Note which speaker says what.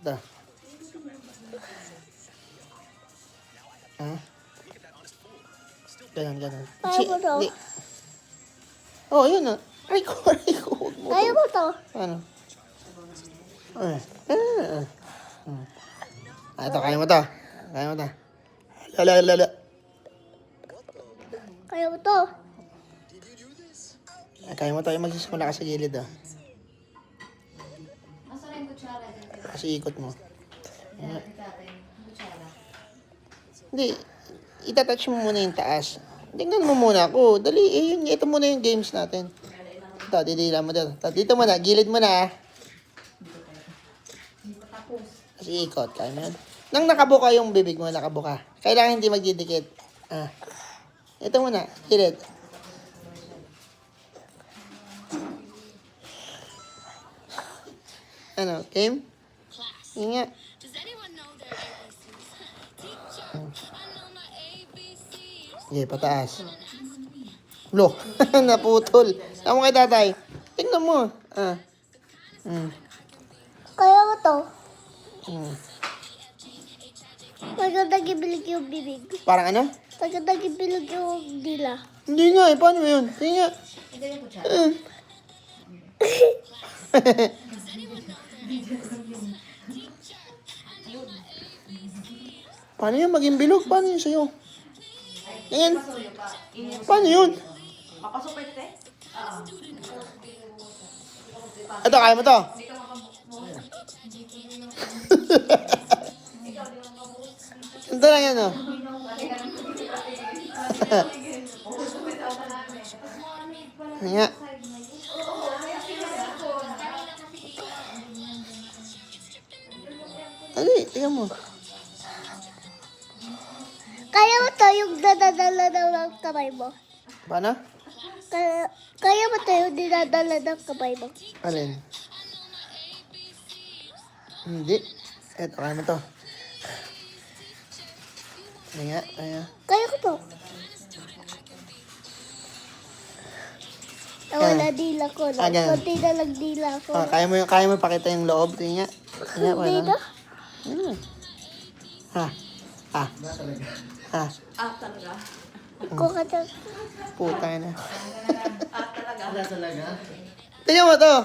Speaker 1: Ito. Ha? Ganun.
Speaker 2: Kaya mo to?
Speaker 1: Di. Oh, yun na. Ay ko. Huwag mo
Speaker 2: Kaya
Speaker 1: to.
Speaker 2: mo to?
Speaker 1: Ano? Ito, kaya mo to. Kaya mo to. Lala.
Speaker 2: Kaya mo to?
Speaker 1: Kaya mo to. Yung magsisimula ka sa gilid, ah. Kasi ikot mo. Hindi. Itatouch mo muna yung taas. Tingnan mo muna ako. Dali, ito muna yung games natin. Ito, didila mo dito. Dito muna, gilid mo na, ah. Kasi ikot, kaya mo yan. Nang nakabuka yung bibig mo, nakabuka. Kailangan hindi magdidikit. Ah. Ito muna, gilid. Ano, game? Inga. Sige, pataas. Lo, naputol. Tama kay tatay. Tingnan mo. Ah.
Speaker 2: Kaya mo to?
Speaker 1: Hmm.
Speaker 2: Maganda gibilig yung bibig.
Speaker 1: Parang ano?
Speaker 2: Maganda gibilig yung dila.
Speaker 1: Hindi nga eh. Paano yun? Hindi nga. Paano yun? Maging bilog? Paano yun sa'yo? Ayan. Paano yun? Ito, kaya mo to? Ito lang yan, oh. Nga. Ali, tingnan mo.
Speaker 2: Kaya mo to yung dadadala ng kamay mo.
Speaker 1: Paano?
Speaker 2: Kaya mo to yung dinadala ng kamay mo.
Speaker 1: Alin? Hindi. Eto, kaya mo to. Nga, kaya.
Speaker 2: Kaya ko to. Wala dila ko na.
Speaker 1: ganun.
Speaker 2: Kunti na lang dila ko.
Speaker 1: Ah, kaya mo pakita yung loob. Tingnan. Nga,
Speaker 2: Hindi na.
Speaker 1: Ano? Ha? Ha? Ha?
Speaker 3: Talaga.
Speaker 2: Ko ka to.
Speaker 1: Puta na.
Speaker 3: Talaga.
Speaker 1: Tingnan mo to.